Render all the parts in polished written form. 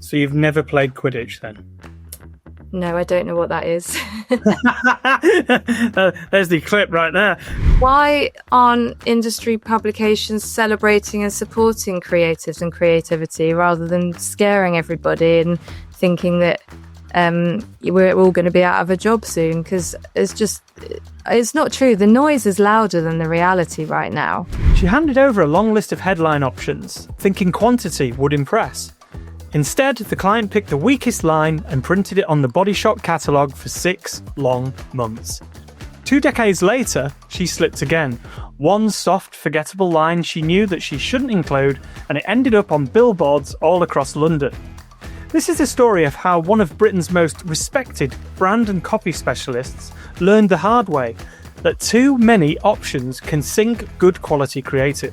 So you've never played Quidditch then? No, I don't know what that is. There's the clip right there. Why aren't industry publications celebrating and supporting creatives and creativity rather than scaring everybody and thinking that we're all going to be out of a job soon? Because it's not true. The noise is louder than the reality right now. She handed over a long list of headline options, thinking quantity would impress. Instead, the client picked the weakest line and printed it on the Body Shop catalogue for 6 long months. 2 decades later, she slipped again. One soft, forgettable line she knew that she shouldn't include, and it ended up on billboards all across London. This is the story of how one of Britain's most respected brand and copy specialists learned the hard way that too many options can sink good quality creative.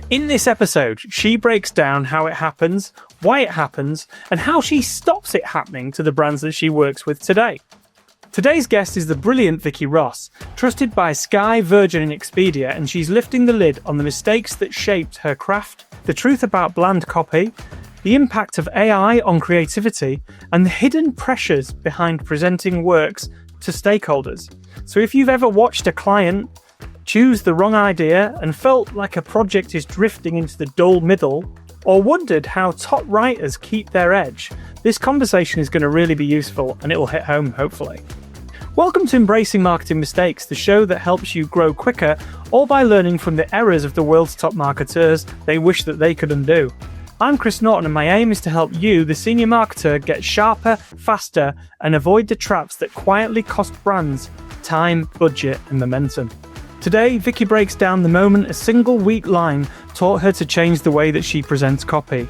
In this episode, she breaks down how it happens, why it happens, and how she stops it happening to the brands that she works with today. Today's guest is the brilliant Vikki Ross, trusted by Sky, Virgin and Expedia, and she's lifting the lid on the mistakes that shaped her craft, the truth about bland copy, the impact of AI on creativity, and the hidden pressures behind presenting works to stakeholders. So if you've ever watched a client choose the wrong idea and felt like a project is drifting into the dull middle, or wondered how top writers keep their edge, this conversation is going to really be useful and it will hit home, hopefully. Welcome to Embracing Marketing Mistakes, the show that helps you grow quicker, all by learning from the errors of the world's top marketers they wish that they could undo. I'm Chris Norton, and my aim is to help you, the senior marketer, get sharper, faster, and avoid the traps that quietly cost brands time, budget, and momentum. Today, Vikki breaks down the moment a single weak line taught her to change the way that she presents copy,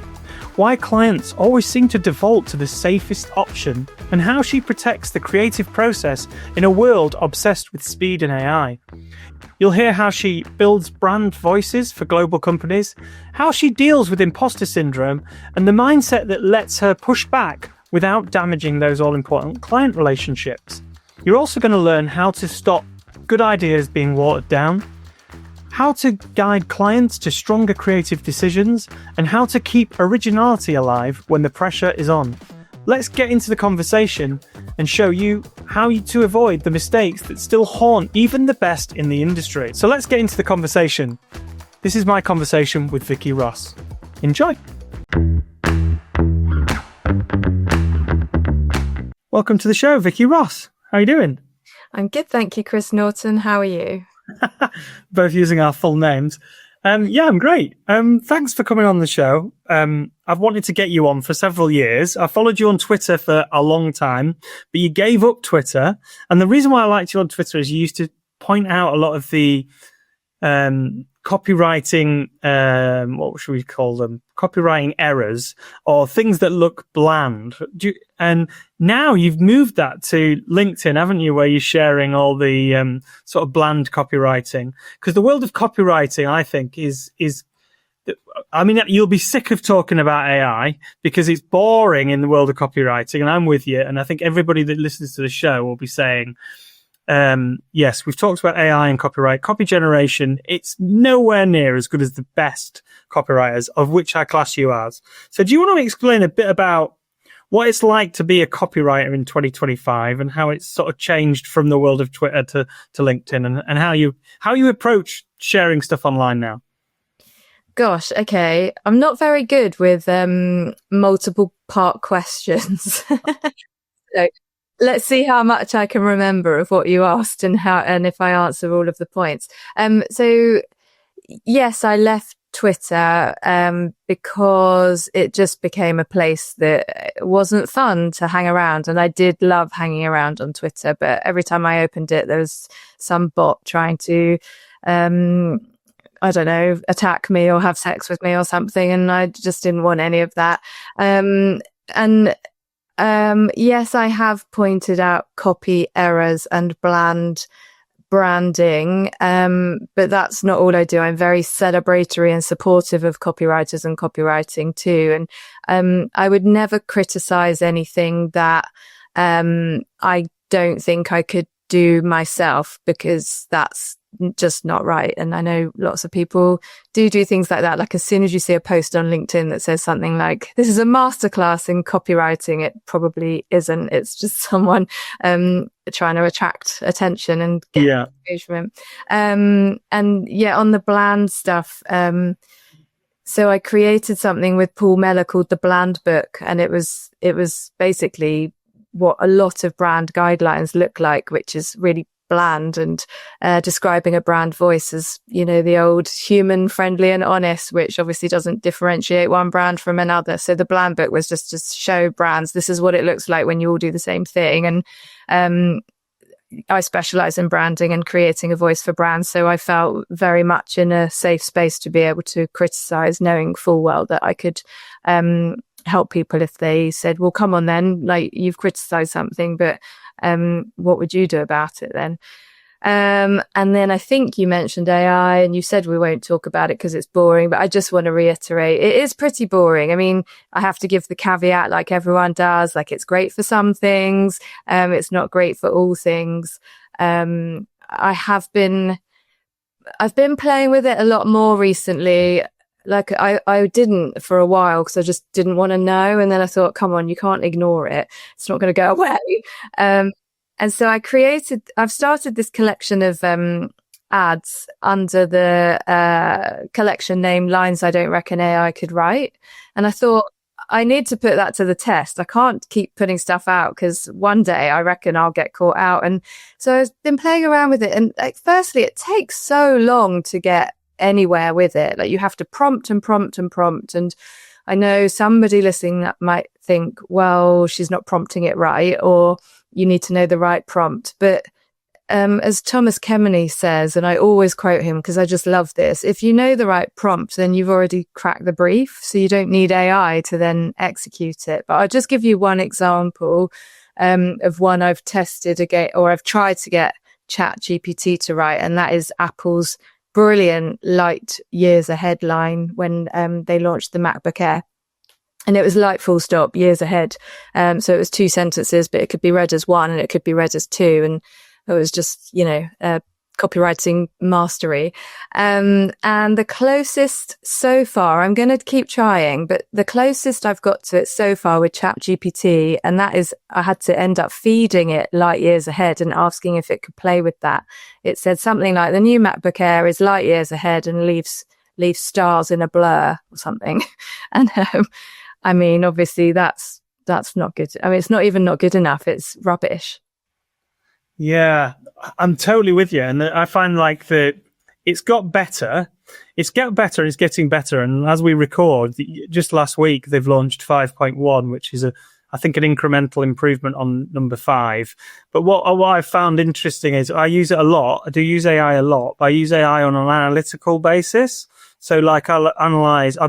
why clients always seem to default to the safest option, and how she protects the creative process in a world obsessed with speed and AI. You'll hear how she builds brand voices for global companies, how she deals with imposter syndrome, and the mindset that lets her push back without damaging those all-important client relationships. You're also going to learn how to stop good ideas being watered down, how to guide clients to stronger creative decisions, and how to keep originality alive when the pressure is on. Let's get into the conversation and show you how to avoid the mistakes that still haunt even the best in the industry. So let's get into the conversation. This is my conversation with Vikki Ross. Enjoy. Welcome to the show, Vikki Ross. How are you doing? I'm good, thank you, Chris Norton. How are you? Both using our full names. Yeah, I'm great. Thanks for coming on the show. I've wanted to get you on for several years. I followed you on Twitter for a long time, but you gave up Twitter. And the reason why I liked you on Twitter is you used to point out a lot of the copywriting, what should we call them? Copywriting errors or things that look bland. And now you've moved that to LinkedIn, haven't you, where you're sharing all the sort of bland copywriting? Because the world of copywriting, I think, is I mean, you'll be sick of talking about AI because it's boring in the world of copywriting, and I'm with you. And I think everybody that listens to the show will be saying, yes, we've talked about AI and copyright, copy generation. It's nowhere near as good as the best copywriters, of which I class you as. So do you want to explain a bit about what it's like to be a copywriter in 2025 and how it's sort of changed from the world of Twitter to LinkedIn, and how you approach sharing stuff online now? Gosh, okay. I'm not very good with multiple part questions. So let's see how much I can remember of what you asked and if I answer all of the points. So yes, I left Twitter because it just became a place that wasn't fun to hang around, and I did love hanging around on Twitter, but every time I opened it there was some bot trying to I don't know, attack me or have sex with me or something, and I just didn't want any of that. Yes, I have pointed out copy errors and bland branding, but that's not all I do. I'm very celebratory and supportive of copywriters and copywriting too. And I would never criticize anything that I don't think I could do myself, because that's just not right. And I know lots of people do things like that. Like as soon as you see a post on LinkedIn that says something like, this is a masterclass in copywriting, it probably isn't. It's just someone trying to attract attention and get engagement. And yeah, on the bland stuff, so I created something with Paul Meller called the Bland Book, and it was basically what a lot of brand guidelines look like, which is really bland and describing a brand voice as, you know, the old human, friendly and honest, which obviously doesn't differentiate one brand from another. So the Bland Book was just to show brands, this is what it looks like when you all do the same thing. And I specialize in branding and creating a voice for brands. So I felt very much in a safe space to be able to criticize, knowing full well that I could help people if they said, well, come on then, like, you've criticized something, but what would you do about it then? And then I think you mentioned AI, and you said we won't talk about it because it's boring, but I just want to reiterate, it is pretty boring. I mean, I have to give the caveat like everyone does, like it's great for some things. It's not great for all things. I've been playing with it a lot more recently. Like I didn't for a while because I just didn't want to know. And then I thought, come on, you can't ignore it. It's not going to go away. And so I've started this collection of ads under the collection name Lines I Don't Reckon AI Could Write. And I thought, I need to put that to the test. I can't keep putting stuff out because one day I reckon I'll get caught out. And so I've been playing around with it. And like, firstly, it takes so long to get anywhere with it. Like you have to prompt and prompt and prompt. And I know somebody listening that might think, well, she's not prompting it right, or you need to know the right prompt. But as Thomas Kemeny says, and I always quote him because I just love this, if you know the right prompt, then you've already cracked the brief. So you don't need AI to then execute it. But I'll just give you one example of one I've tested again, or I've tried to get ChatGPT to write, and that is Apple's brilliant light years ahead line when they launched the MacBook Air. And it was light full stop, years ahead. So it was 2 sentences, but it could be read as one and it could be read as 2. And it was just, you know, copywriting mastery. And the closest so far, I'm going to keep trying, but the closest I've got to it so far with ChatGPT, and that is I had to end up feeding it light years ahead and asking if it could play with that. It said something like the new MacBook Air is light years ahead and leaves stars in a blur or something. And I mean, obviously that's not good. I mean, it's not even not good enough. It's rubbish. Yeah, I'm totally with you. And I find like it's got better. It's getting better and it's getting better. And as we record, just last week, they've launched 5.1, which is I think an incremental improvement on number 5. But what I found interesting is I use it a lot. I do use AI a lot, but I use AI on an analytical basis. So like I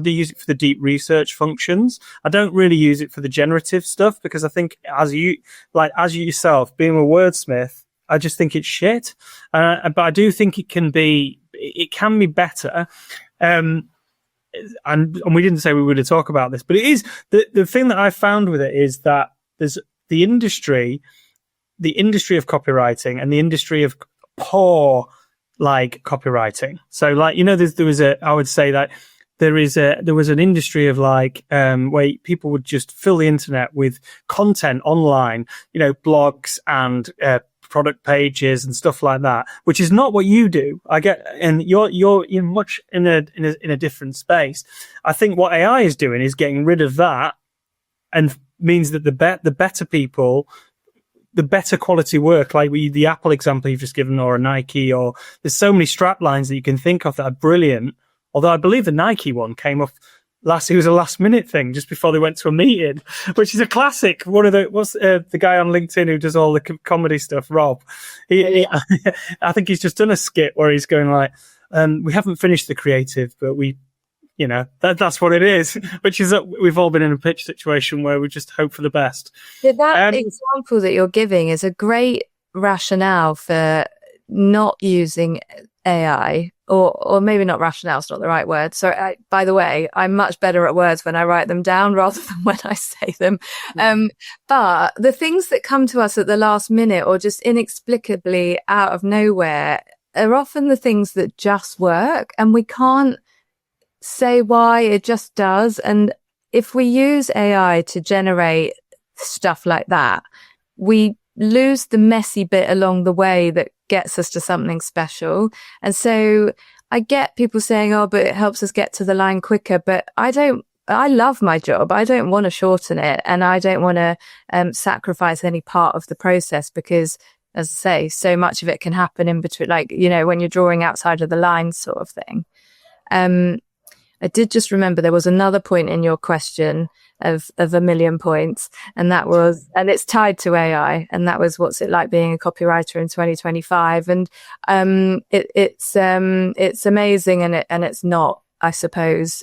do use it for the deep research functions. I don't really use it for the generative stuff because I think as you yourself being a wordsmith, I just think it's shit. But I do think it can be better. And we didn't say we were going to talk about this, but it is the thing that I found with it is that there's the industry of copywriting and the industry of poor like copywriting. So like, you know, I would say that there was an industry of like, where people would just fill the internet with content online, you know, blogs and, product pages and stuff like that, which is not what you do. I get, and you're much in a different space. I think what AI is doing is getting rid of that and means that the better people, the better quality work, like the Apple example you've just given, or a Nike, or there's so many strap lines that you can think of that are brilliant. Although I believe the Nike one came off it was a last minute thing just before they went to a meeting, which is a classic. One of the guy on LinkedIn who does all the comedy stuff, Rob. I think he's just done a skit where he's going like, we haven't finished the creative, but we, you know, that's what it is, which is that we've all been in a pitch situation where we just hope for the best. That example that you're giving is a great rationale for not using AI, or maybe not rationale is not the right word. So by the way, I'm much better at words when I write them down rather than when I say them. But the things that come to us at the last minute or just inexplicably out of nowhere, are often the things that just work, and we can't say why, it just does. And if we use AI to generate stuff like that, we lose the messy bit along the way that gets us to something special. And so I get people saying, oh, but it helps us get to the line quicker. But I love my job. I don't want to shorten it, and I don't want to sacrifice any part of the process, because, as I say, so much of it can happen in between, like, you know, when you're drawing outside of the line sort of thing. I did just remember there was another point in your question of a million points, and that was, and it's tied to AI, and that was, what's it like being a copywriter in 2025? And it's amazing, and it's not, I suppose.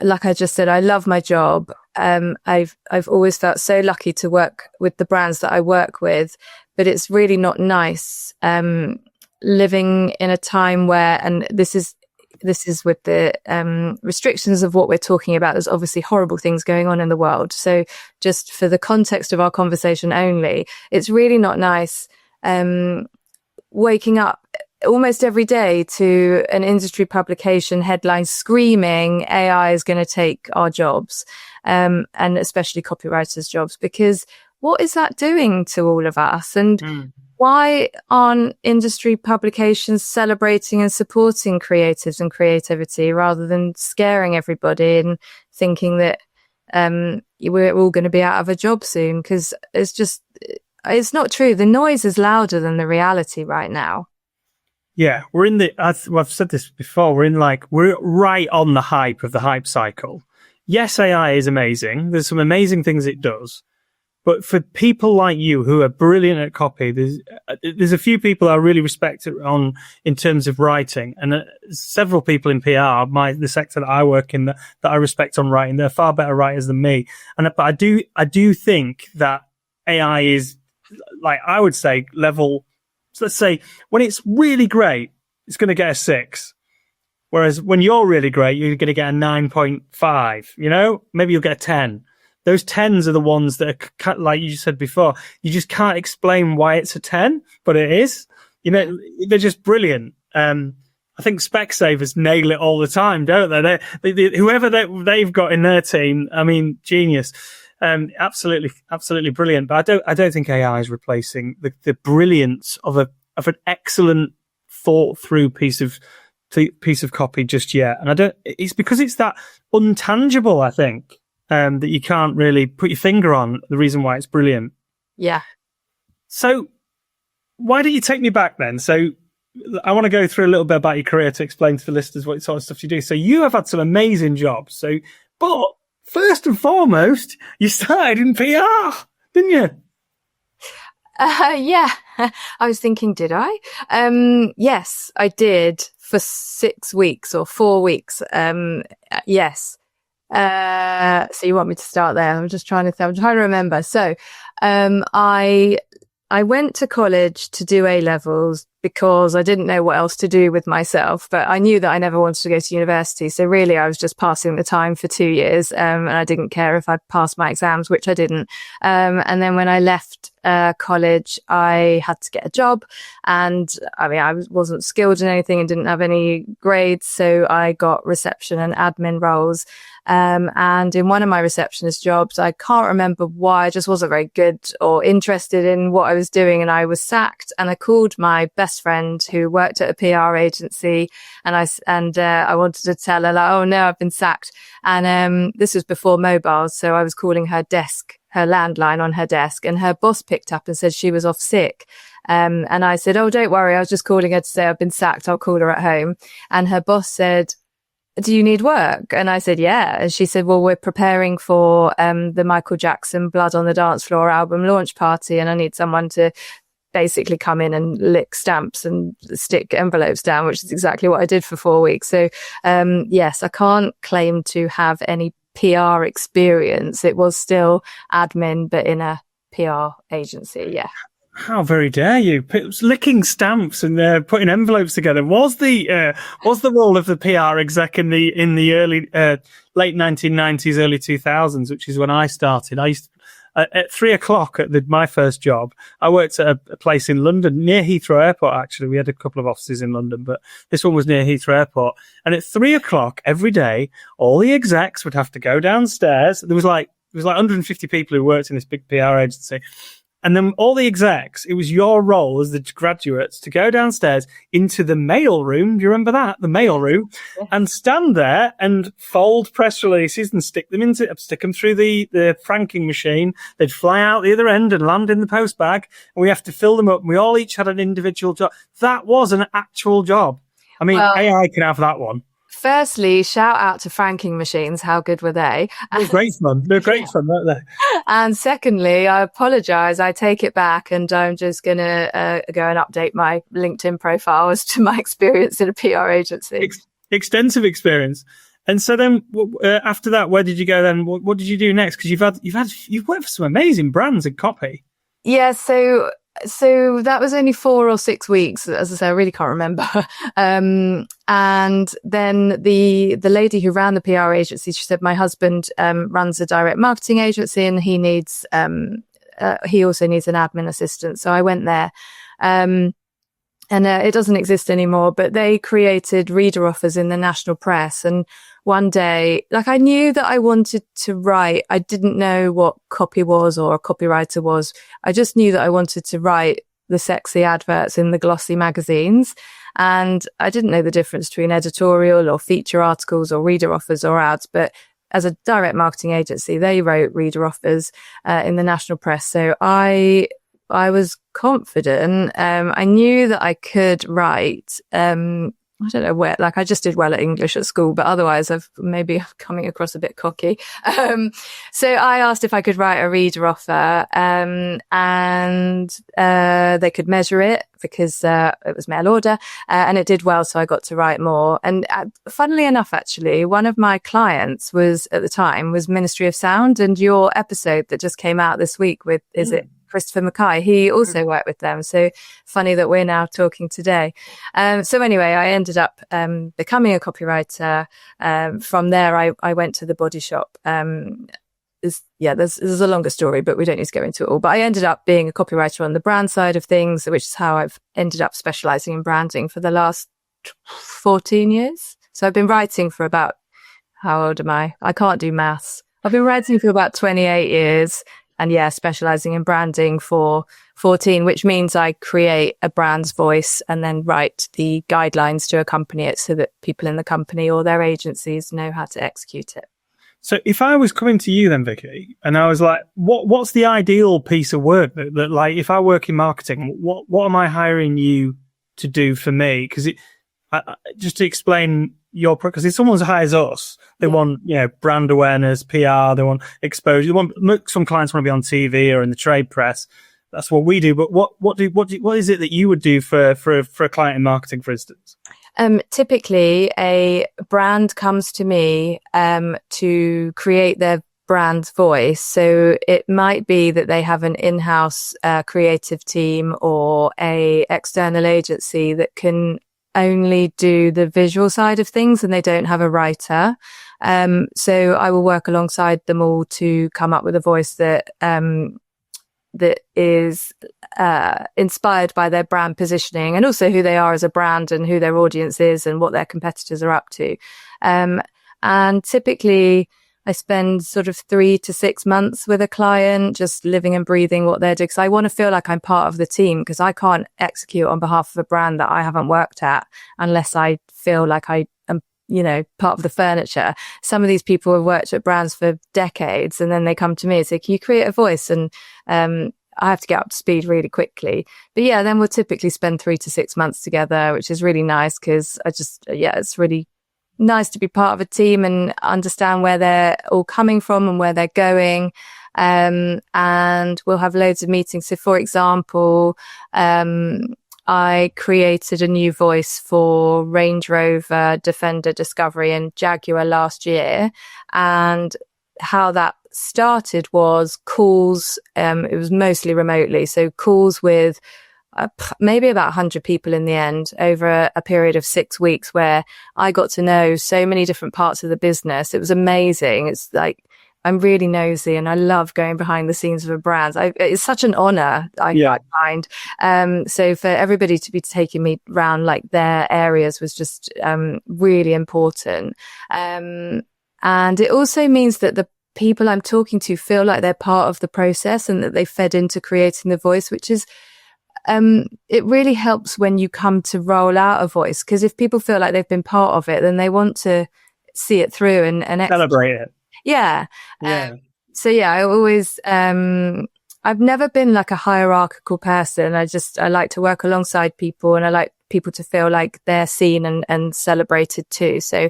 Like I just said, I love my job. I've always felt so lucky to work with the brands that I work with, but it's really not nice living in a time where, and this is with the restrictions of what we're talking about. There's obviously horrible things going on in the world. So just for the context of our conversation only, it's really not nice waking up almost every day to an industry publication headline screaming AI is going to take our jobs, and especially copywriters' jobs, because what is that doing to all of us? And why aren't industry publications celebrating and supporting creatives and creativity rather than scaring everybody and thinking that we're all going to be out of a job soon? Because it's not true. The noise is louder than the reality right now. Yeah, we're in I've said this before, we're right on the hype of the hype cycle. Yes, AI is amazing. There's some amazing things it does. But for people like you who are brilliant at copy, there's a few people I really respect in terms of writing, and several people in PR, the sector that I work in, that I respect on writing. They're far better writers than me. But I do think that AI is, like, I would say, level. So let's say when it's really great, it's going to get a 6. Whereas when you're really great, you're going to get a 9.5, you know, maybe you'll get a 10. Those 10s are the ones that are, like you said before, you just can't explain why it's a 10, but it is. You know, they're just brilliant. I think Specsavers nail it all the time, don't they? Whoever they've got in their team, I mean, genius. Absolutely brilliant. But I don't think AI is replacing the brilliance of an excellent thought through piece of copy just yet. And it's because it's that untangible, I think, that you can't really put your finger on the reason why it's brilliant. Yeah. So why don't you take me back then? So I want to go through a little bit about your career to explain to the listeners what sort of stuff you do. So you have had some amazing jobs. But first and foremost, you started in PR, didn't you? Yeah. I was thinking, did I? Yes, I did, for 6 weeks or 4 weeks. Yes. So you want me to start there? I'm trying to remember. So, I went to college to do A-levels because I didn't know what else to do with myself, but I knew that I never wanted to go to university. So really I was just passing the time for 2 years. And I didn't care if I passed my exams, which I didn't. And then when I left college, I had to get a job, and I mean, I wasn't skilled in anything and didn't have any grades. So I got reception and admin roles. And in one of my receptionist jobs, I can't remember why, I just wasn't very good or interested in what I was doing, and I was sacked. And I called my best friend who worked at a PR agency, and I wanted to tell her, like, oh no, I've been sacked. And this was before mobiles, so I was calling her landline on her desk, and her boss picked up and said she was off sick. And I said, oh, don't worry, I was just calling her to say I've been sacked, I'll call her at home. And her boss said, do you need work? And I said, yeah. And she said, well, we're preparing for the Michael Jackson Blood on the Dance Floor album launch party, and I need someone to basically come in and lick stamps and stick envelopes down, which is exactly what I did for 4 weeks. So yes, I can't claim to have any PR experience. It was still admin, but in a PR agency. Yeah. How very dare you! Licking stamps and putting envelopes together was the role of the PR exec in the early late 1990s, early 2000s, which is when I started. At 3 o'clock my first job, I worked at a place in London near Heathrow Airport. Actually, we had a couple of offices in London, but this one was near Heathrow Airport. And at 3 o'clock every day, all the execs would have to go downstairs. There was like 150 people who worked in this big PR agency. And then all the execs, it was your role as the graduates to go downstairs into the mail room. Do you remember that? The mail room. Yeah. And stand there and fold press releases and stick them through the franking machine. They'd fly out the other end and land in the post bag. And we have to fill them up. And we all each had an individual job. That was an actual job. I mean, well, AI can have that one. Firstly, shout out to franking machines. How good were they? They're great fun. They're great fun, aren't they? And secondly, I apologize. I take it back and I'm just going to go and update my LinkedIn profile as to my experience in a PR agency. Extensive experience. And so then after that, where did you go then? What did you do next? Because you've worked for some amazing brands in copy. Yeah. So that was only 4 or 6 weeks. As I say, I really can't remember. And then the lady who ran the PR agency, she said, my husband, runs a direct marketing agency and he needs, he also needs an admin assistant. So I went there. And it doesn't exist anymore, but they created reader offers in the national press. And one day, like, I knew that I wanted to write. I didn't know what copy was or a copywriter was. I just knew that I wanted to write the sexy adverts in the glossy magazines. And I didn't know the difference between editorial or feature articles or reader offers or ads. But as a direct marketing agency, they wrote reader offers in the national press. So I was confident. I knew that I could write. I don't know where, like, I just did well at English at school, but otherwise I'm coming across a bit cocky. So I asked if I could write a reader offer, and they could measure it because, it was mail order, and it did well. So I got to write more. And funnily enough, actually, one of my clients at the time Ministry of Sound, and your episode that just came out this week with, is it Christopher Mackay? He also worked with them. So funny that we're now talking today. So anyway, I ended up becoming a copywriter. From there, I went to the Body Shop. There's a longer story, but we don't need to go into it all. But I ended up being a copywriter on the brand side of things, which is how I've ended up specializing in branding for the last 14 years. So I've been writing for about, how old am I? I can't do maths. I've been writing for about 28 years. And yeah, specializing in branding for 14, which means I create a brand's voice and then write the guidelines to accompany it so that people in the company or their agencies know how to execute it. So if I was coming to you then, Vikki, and I was like, what's the ideal piece of work that like, if I work in marketing, what am I hiring you to do for me? Because just to explain because if someone hires us, they want, brand awareness, PR, they want exposure. Some clients want to be on TV or in the trade press. That's what we do. But what is it that you would do for a client in marketing, for instance? Typically a brand comes to me, to create their brand's voice. So it might be that they have an in-house, creative team or a external agency that can only do the visual side of things and they don't have a writer. So I will work alongside them all to come up with a voice that is inspired by their brand positioning and also who they are as a brand and who their audience is and what their competitors are up to. And typically I spend sort of 3 to 6 months with a client, just living and breathing what they're doing. Because I want to feel like I'm part of the team, because I can't execute on behalf of a brand that I haven't worked at unless I feel like I am, part of the furniture. Some of these people have worked at brands for decades and then they come to me and say, can you create a voice? And, I have to get up to speed really quickly. But yeah, then we'll typically spend 3 to 6 months together, which is really nice because it's really nice to be part of a team and understand where they're all coming from and where they're going. And we'll have loads of meetings. So for example, I created a new voice for Range Rover, Defender, Discovery and Jaguar last year. And how that started was calls. It was mostly remotely. So calls with maybe about 100 people in the end over a period of 6 weeks, where I got to know so many different parts of the business. It was amazing. It's like I'm really nosy and I love going behind the scenes of a brand. It's such an honor, I find. So for everybody to be taking me around like their areas was just really important. And it also means that the people I'm talking to feel like they're part of the process and that they fed into creating the voice, which is it really helps when you come to roll out a voice, because if people feel like they've been part of it, then they want to see it through and celebrate it. Yeah. So yeah, I always, I've never been like a hierarchical person. I like to work alongside people, and I like people to feel like they're seen and celebrated too. So,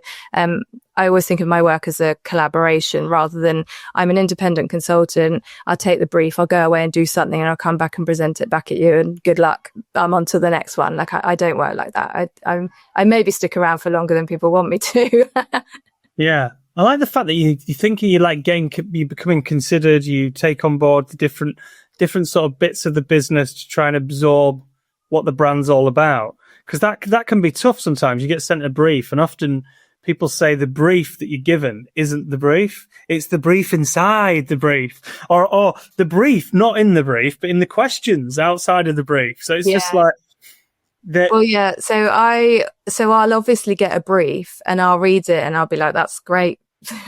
I always think of my work as a collaboration rather than I'm an independent consultant. I'll take the brief, I'll go away and do something, and I'll come back and present it back at you, and good luck. I'm on to the next one. Like I don't work like that. I maybe stick around for longer than people want me to. Yeah. I like the fact that you think you like you becoming considered, you take on board the different sort of bits of the business to try and absorb what the brand's all about. Because that can be tough sometimes. You get sent a brief, and often people say the brief that you're given isn't the brief. It's the brief inside the brief, or the brief not in the brief, but in the questions outside of the brief. So it's just like well, yeah. So I'll obviously get a brief and I'll read it and I'll be like, that's great.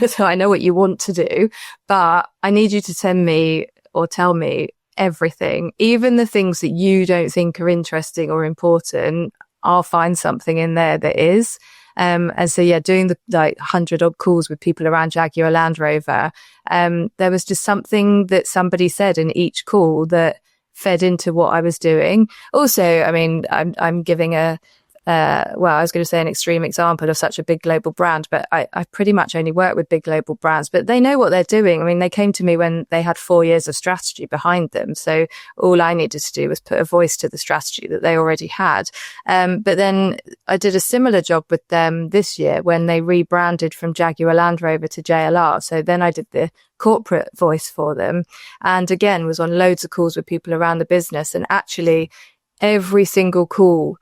So I know what you want to do, but I need you to send me or tell me everything, even the things that you don't think are interesting or important. I'll find something in there that is. And so, yeah, doing the like 100 odd calls with people around Jaguar Land Rover, there was just something that somebody said in each call that fed into what I was doing. Also, I mean, I'm giving I was going to say an extreme example of such a big global brand, but I pretty much only work with big global brands, but they know what they're doing. I mean, they came to me when they had 4 years of strategy behind them. So all I needed to do was put a voice to the strategy that they already had. But then I did a similar job with them this year when they rebranded from Jaguar Land Rover to JLR. So then I did the corporate voice for them, and again was on loads of calls with people around the business. And actually every single call,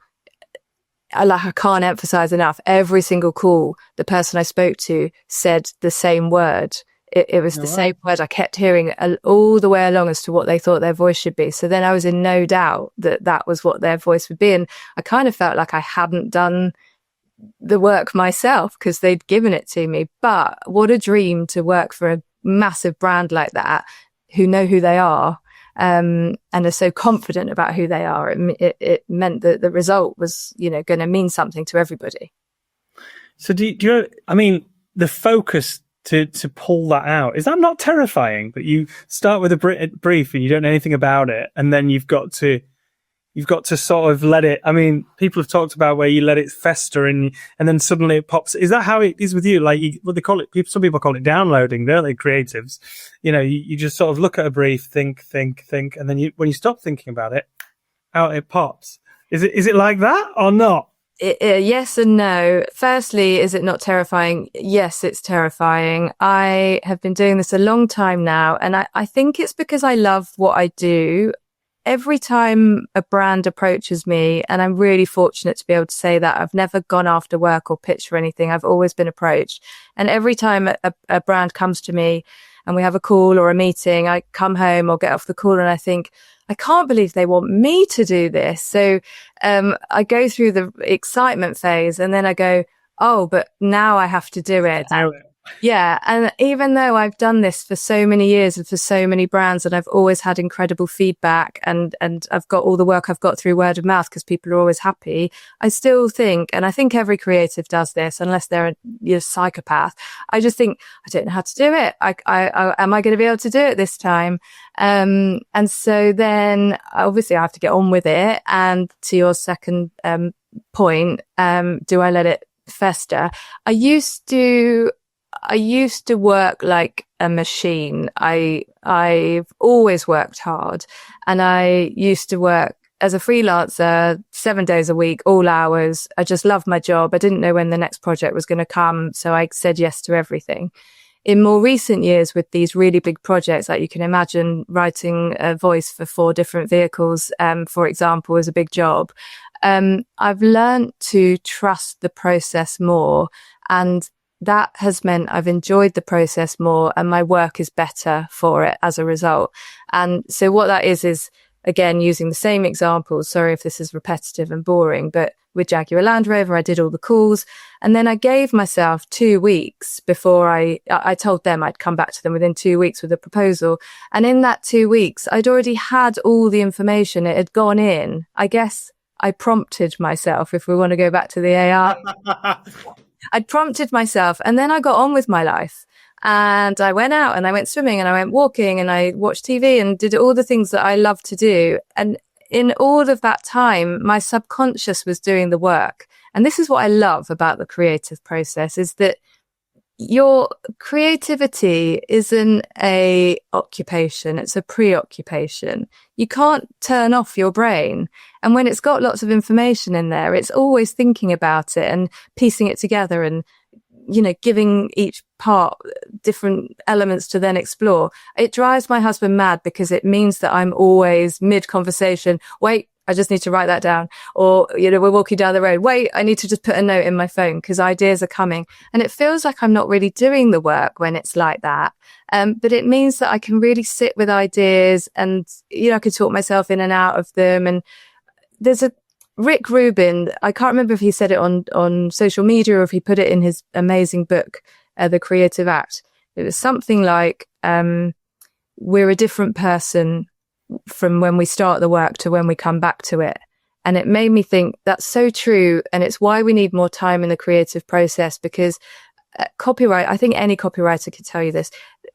I can't emphasize enough, every single call, the person I spoke to said the same word. It was the same word. I kept hearing all the way along as to what they thought their voice should be. So then I was in no doubt that that was what their voice would be. And I kind of felt like I hadn't done the work myself because they'd given it to me. But what a dream to work for a massive brand like that, who know who they are. And are so confident about who they are. It meant that the result was, going to mean something to everybody. So do you, I mean, the focus to pull that out, is that not terrifying that you start with a brief and you don't know anything about it, and then you've got to sort of let it, I mean, people have talked about where you let it fester and then suddenly it pops. Is that how it is with you? Like what they call it, some people call it downloading, don't they, creatives? You just sort of look at a brief, think, and then when you stop thinking about it, out it pops. Is it like that or not? Yes and no. Firstly, is it not terrifying? Yes, it's terrifying. I have been doing this a long time now, and I think it's because I love what I do. Every time a brand approaches me, and I'm really fortunate to be able to say that I've never gone after work or pitched for anything. I've always been approached. And every time a brand comes to me and we have a call or a meeting, I come home or get off the call and I think, I can't believe they want me to do this. So, I go through the excitement phase and then I go, oh, but now I have to do it. Yeah. And even though I've done this for so many years and for so many brands, and I've always had incredible feedback and I've got all the work I've got through word of mouth because people are always happy, I still think, and I think every creative does this, unless they're a psychopath, I just think, I don't know how to do it. Am I going to be able to do it this time? And so then obviously I have to get on with it. And to your second, point, do I let it fester? I used to work like a machine. I've always worked hard, and I used to work as a freelancer 7 days a week, all hours. I just loved my job. I didn't know when the next project was going to come, so I said yes to everything. In more recent years, with these really big projects, like you can imagine writing a voice for 4 different vehicles, for example, is a big job. I've learned to trust the process more, and that has meant I've enjoyed the process more and my work is better for it as a result. And so what that is again, using the same examples. Sorry if this is repetitive and boring, but with Jaguar Land Rover, I did all the calls. And then I gave myself 2 weeks before I told them I'd come back to them within 2 weeks with a proposal. And in that 2 weeks, I'd already had all the information. It had gone in. I guess I prompted myself, if we want to go back to the AI. I'd prompted myself, and then I got on with my life. And I went out and I went swimming and I went walking and I watched TV and did all the things that I love to do. And in all of that time, my subconscious was doing the work. And this is what I love about the creative process, is that your creativity isn't a occupation. It's a preoccupation. You can't turn off your brain. And when it's got lots of information in there, it's always thinking about it and piecing it together and, you know, giving each part different elements to then explore. It drives my husband mad because it means that I'm always mid-conversation. Wait, I just need to write that down. Or, you know, we're walking down the road. Wait, I need to just put a note in my phone because ideas are coming. And it feels like I'm not really doing the work when it's like that. But it means that I can really sit with ideas and, you know, I can talk myself in and out of them. And there's a Rick Rubin, I can't remember if he said it on social media or if he put it in his amazing book, The Creative Act. It was something like, we're a different person from when we start the work to when we come back to it. And it made me think that's so true. And it's why we need more time in the creative process, because copyright, I think any copywriter could tell you this.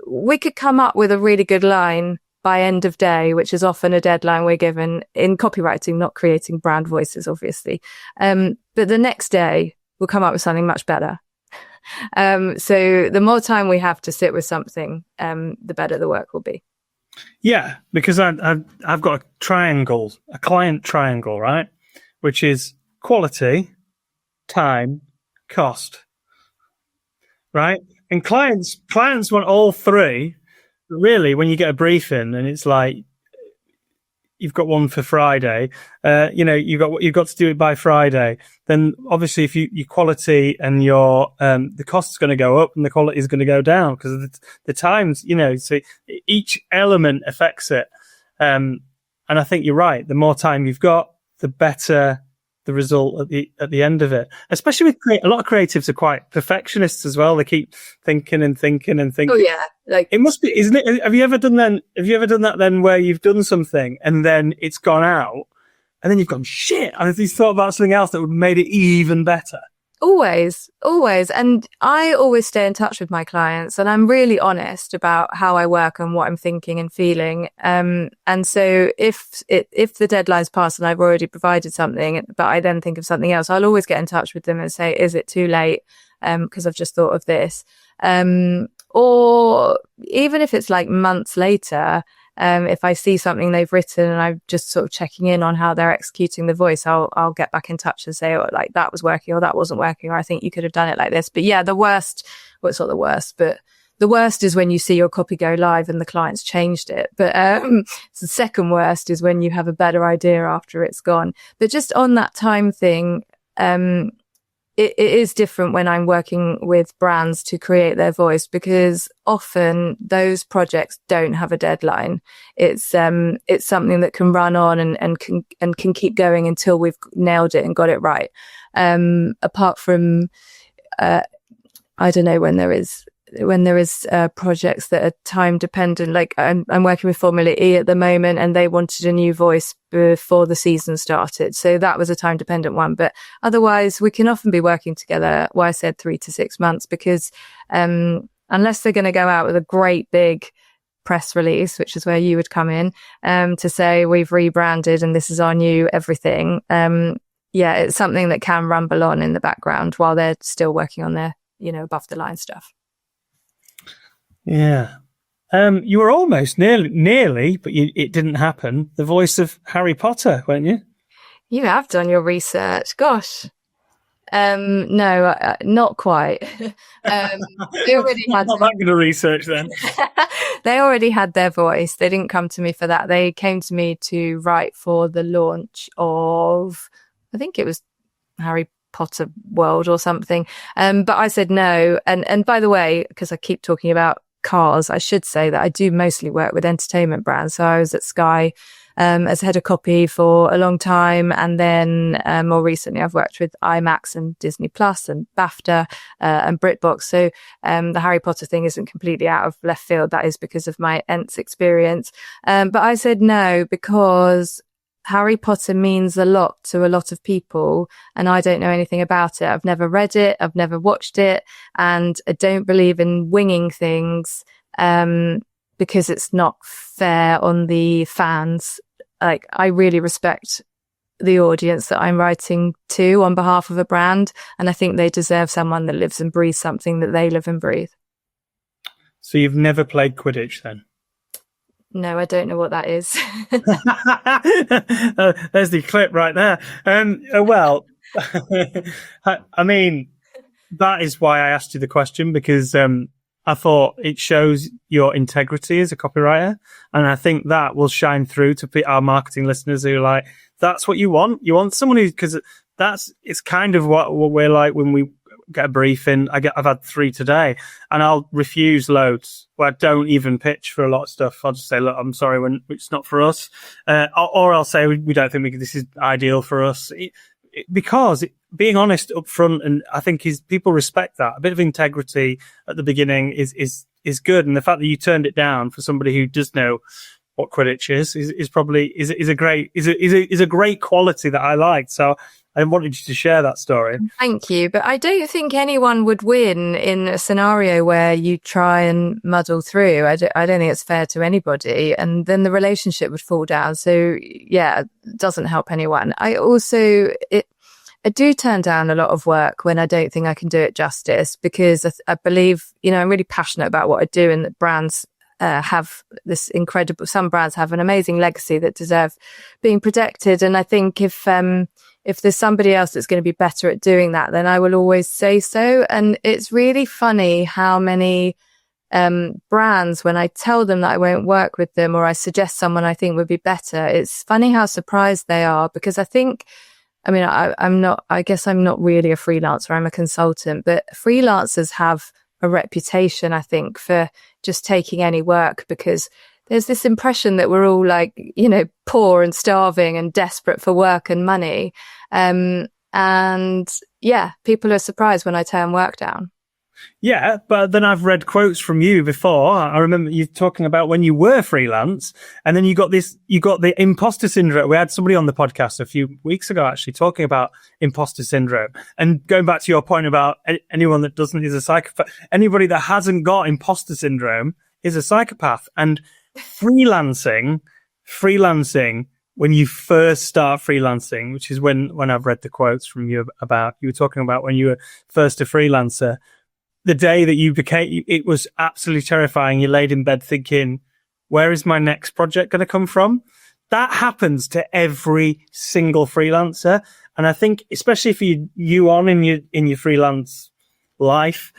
We could come up with a really good line by end of day, which is often a deadline we're given in copywriting, not creating brand voices, obviously. But the next day we'll come up with something much better. So the more time we have to sit with something, the better the work will be. Yeah, because I've got a client triangle, right? Which is quality, time, cost, right? And clients want all three. Really, when you get a briefing and it's like, you've got one for Friday, you know, you've got to do it by Friday. Then obviously if your quality and your, the cost is going to go up and the quality is going to go down because of the times, you know, so each element affects it. And I think you're right. The more time you've got, the better the result at the end of it. Especially with a lot of creatives are quite perfectionists as well. They keep thinking and thinking and thinking. Oh yeah, like it must be, isn't it? Have you ever done that then where you've done something and then it's gone out and then you've gone, shit, and you thought about something else that would have made it even better? Always. And I always stay in touch with my clients and I'm really honest about how I work and what I'm thinking and feeling. And so if the deadline's passed and I've already provided something, but I then think of something else, I'll always get in touch with them and say, is it too late? Because I've just thought of this. Or even if it's like months later, if I see something they've written and I'm just sort of checking in on how they're executing the voice, I'll get back in touch and say, oh, like that was working or that wasn't working, or I think you could have done it like this. But yeah, it's not the worst, but the worst is when you see your copy go live and the client's changed it. But the second worst is when you have a better idea after it's gone. But just on that time thing, it is different when I'm working with brands to create their voice, because often those projects don't have a deadline. It's something that can run on and can keep going until we've nailed it and got it right. Apart from, I don't know, when there is projects that are time dependent, like I'm working with Formula E at the moment and they wanted a new voice before the season started. So that was a time dependent one. But otherwise we can often be working together, why I said 3 to 6 months, because unless they're going to go out with a great big press release, which is where you would come in, to say we've rebranded and this is our new everything. Yeah, it's something that can rumble on in the background while they're still working on their, you know, above the line stuff. Yeah. You were almost nearly, but it didn't happen, the voice of Harry Potter, weren't you? You have done your research. Gosh. No, not quite. They already had not that good a research then. They already had their voice. They didn't come to me for that. They came to me to write for the launch of, I think it was Harry Potter world or something. But I said no. And by the way, because I keep talking about cars, I should say that I do mostly work with entertainment brands. So I was at Sky as head of copy for a long time. And then more recently, I've worked with IMAX and Disney Plus and BAFTA and BritBox. So the Harry Potter thing isn't completely out of left field. That is because of my Ents experience. But I said no because Harry Potter means a lot to a lot of people, and I don't know anything about it. I've never read it. I've never watched it. And I don't believe in winging things because it's not fair on the fans. Like, I really respect the audience that I'm writing to on behalf of a brand. And I think they deserve someone that lives and breathes something that they live and breathe. So you've never played Quidditch then? No, I don't know what that is. There's the clip right there. Well, I mean, that is why I asked you the question, because I thought it shows your integrity as a copywriter. And I think that will shine through to our marketing listeners who are like, that's what you want. You want someone who, because it's kind of what we're like when we get a briefing. I've had 3 today, and I'll refuse loads where I don't even pitch for a lot of stuff. I'll just say, look, I'm sorry, when it's not for us. Or I'll say, we don't think this is ideal for us. Because being honest up front, and I think people respect that. A bit of integrity at the beginning is good. And the fact that you turned it down for somebody who does know what Quidditch is probably a great quality that I liked. So I wanted you to share that story. Thank you. But I don't think anyone would win in a scenario where you try and muddle through. I don't think it's fair to anybody. And then the relationship would fall down. So yeah, it doesn't help anyone. I do turn down a lot of work when I don't think I can do it justice, because I believe, I'm really passionate about what I do, and that brands have this incredible, some brands have an amazing legacy that deserve being protected. And I think if there's somebody else that's going to be better at doing that, then I will always say so. And it's really funny how many brands, when I tell them that I won't work with them, or I suggest someone I think would be better, it's funny how surprised they are, because I guess I'm not really a freelancer. I'm a consultant, but freelancers have a reputation, I think, for just taking any work, because there's this impression that we're all like, poor and starving and desperate for work and money. And yeah, people are surprised when I turn work down. Yeah, but then I've read quotes from you before. I remember you talking about when you were freelance, and then you got the imposter syndrome. We had somebody on the podcast a few weeks ago actually talking about imposter syndrome. And going back to your point about anyone that doesn't is a psychopath, anybody that hasn't got imposter syndrome is a psychopath. And freelancing, when you first start freelancing, which is when I've read the quotes from you about, you were talking about when you were first a freelancer, the day that you became, it was absolutely terrifying. You laid in bed thinking, where is my next project going to come from? That happens to every single freelancer. And I think, especially if you on in your freelance life,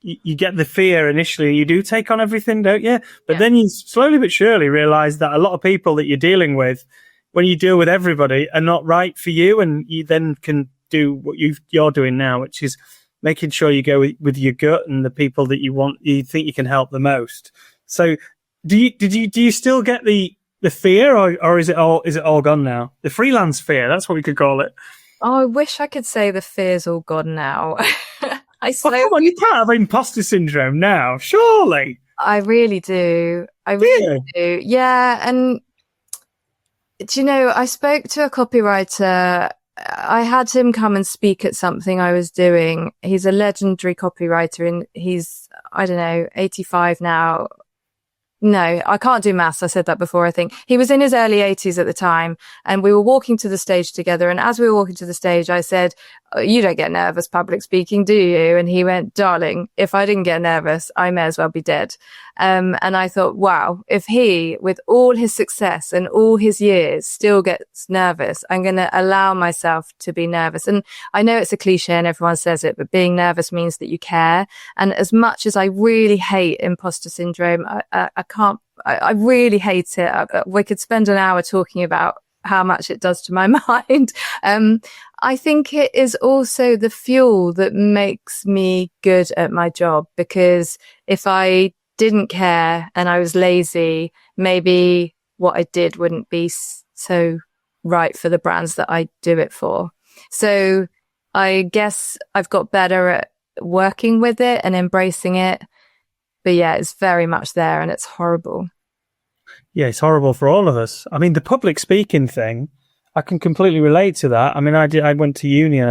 you get the fear initially. You do take on everything, don't you? But then you slowly but surely realize that a lot of people that you're dealing with, when you deal with everybody, are not right for you. And you then can do what you're doing now, which is making sure you go with your gut and the people that you think you can help the most. So do you still get the fear, or is it all gone now? The freelance fear, that's what we could call it. Oh, I wish I could say the fear's all gone now. Come on, you can't have imposter syndrome now, surely. I really do. I really do. Yeah. And I spoke to a copywriter. I had him come and speak at something I was doing. He's a legendary copywriter, and he's, 85 now. No, I can't do maths. I said that before, I think. He was in his early 80s at the time, and we were walking to the stage together. And as we were walking to the stage, I said, you don't get nervous public speaking, do you? And he went, darling, if I didn't get nervous, I may as well be dead. And I thought, wow, if he, with all his success and all his years, still gets nervous, I'm going to allow myself to be nervous. And I know it's a cliche and everyone says it, but being nervous means that you care. And as much as I really hate imposter syndrome, I really hate it. We could spend an hour talking about how much it does to my mind. I think it is also the fuel that makes me good at my job, because if I didn't care and I was lazy, maybe what I did wouldn't be so right for the brands that I do it for. So I guess I've got better at working with it and embracing it. But yeah, it's very much there, and it's horrible. Yeah, it's horrible for all of us. I mean, the public speaking thing, I can completely relate to that. I mean, I went to uni and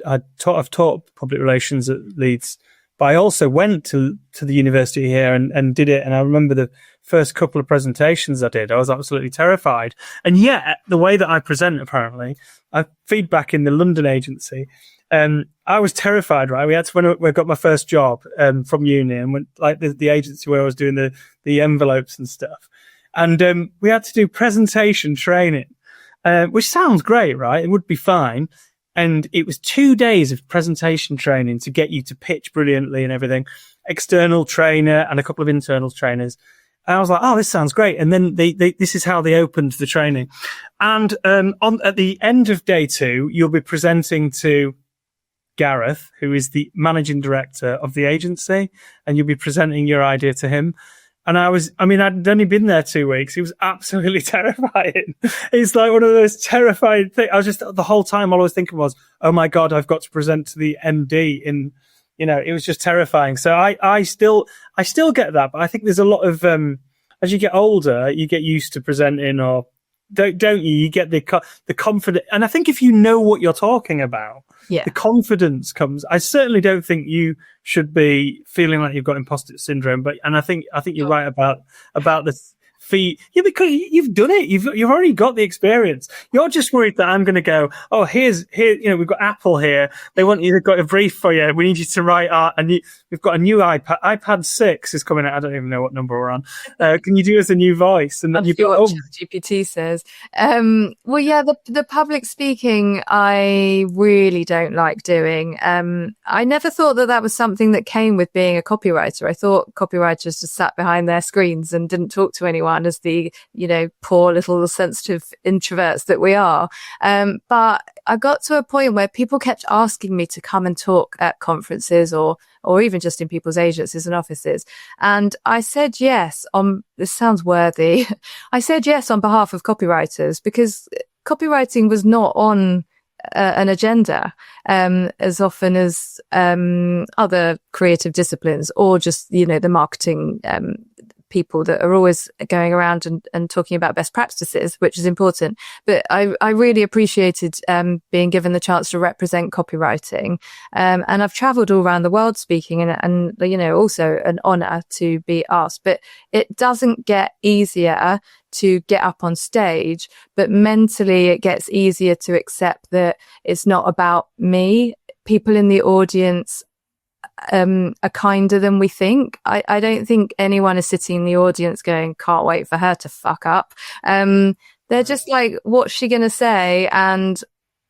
I've taught public relations at Leeds, but I also went to the university here and did it. And I remember the first couple of presentations I did, I was absolutely terrified. And yet, the way that I present, apparently, I feedback in the London agency. I was terrified, right? We had to, when I got my first job from uni, and went like the agency where I was doing the envelopes and stuff. And we had to do presentation training, which sounds great, right? It would be fine. And it was 2 days of presentation training to get you to pitch brilliantly and everything. External trainer and a couple of internal trainers. And I was like, oh, this sounds great. And then this is how they opened the training. And at the end of day 2, you'll be presenting to Gareth, who is the managing director of the agency, and you'll be presenting your idea to him. And I'd only been there 2 weeks. It was absolutely terrifying. It's like one of those terrifying things. I was just, the whole time, all I was thinking was, oh my God, I've got to present to the MD it was just terrifying. So I still get that, but I think there's a lot of, as you get older, you get used to presenting, or don't you? You get the confidence. And I think if you know what you're talking about, the confidence comes. I certainly don't think you should be feeling like you've got imposter syndrome, and I think you're right about the fee. Yeah, because you've done it. You've already got the experience. You're just worried that I'm going to go, oh, here, we've got Apple here. They've got a brief for you. We need you to write we've got a new iPad 6 is coming out. I don't even know what number we're on. Can you do us a new voice? And then you've got what GPT says. Well, yeah, the public speaking, I really don't like doing. I never thought that was something that came with being a copywriter. I thought copywriters just sat behind their screens and didn't talk to anyone, as the, poor little sensitive introverts that we are. But I got to a point where people kept asking me to come and talk at conferences or even just in people's agencies and offices. And I said yes this sounds worthy. I said yes on behalf of copywriters, because copywriting was not on an agenda as often as other creative disciplines, or just, the marketing people that are always going around and talking about best practices, which is important. But I really appreciated being given the chance to represent copywriting. And I've traveled all around the world speaking, and also an honor to be asked. But it doesn't get easier to get up on stage, but mentally it gets easier to accept that it's not about me. People in the audience are kinder than we think. I don't think anyone is sitting in the audience going, can't wait for her to fuck up. They're just like, what's she going to say? And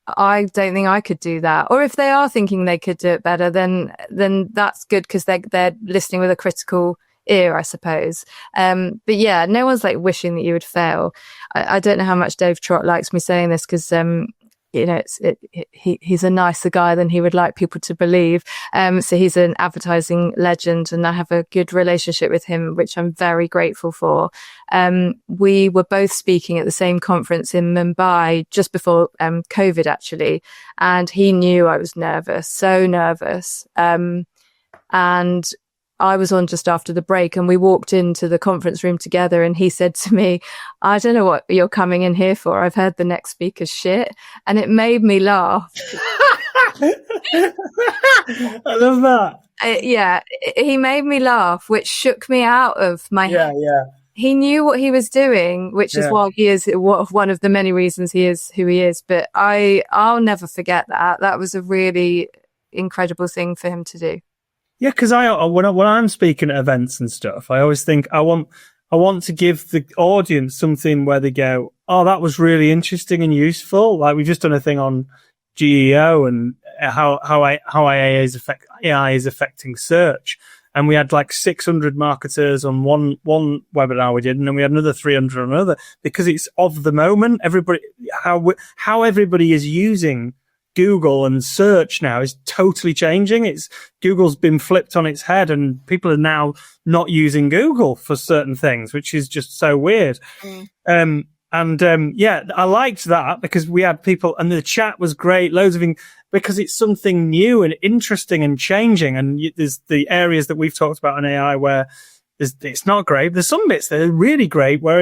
I don't think I could do that. Or if they are thinking they could do it better, then that's good, because they're listening with a critical ear, I suppose. But yeah, no one's like wishing that you would fail. I don't know how much Dave Trott likes me saying this, because he's a nicer guy than he would like people to believe. So he's an advertising legend, and I have a good relationship with him, which I'm very grateful for. We were both speaking at the same conference in Mumbai just before COVID, actually, and he knew I was nervous, so nervous. And I was on just after the break, and we walked into the conference room together, and he said to me, I don't know what you're coming in here for. I've heard the next speaker's shit. And it made me laugh. I love that. Yeah, he made me laugh, which shook me out of my head. Yeah. He knew what he was doing, which is why he is one of the many reasons he is who he is. But I'll never forget that. That was a really incredible thing for him to do. Yeah, because when I'm speaking at events and stuff, I always think I want to give the audience something where they go, oh, that was really interesting and useful. Like, we've just done a thing on GEO and how AI is affecting search. and we had like 600 marketers on one webinar we did, and then we had another 300 on another, because it's of the moment. Everybody, how everybody is using Google and search now is totally changing. Google's been flipped on its head, and people are now not using Google for certain things, which is just so weird. Yeah, I liked that because we had people, and the chat was great, loads of things, because it's something new and interesting and changing. And there's the areas that we've talked about in AI where it's not great. There's some bits that are really great where,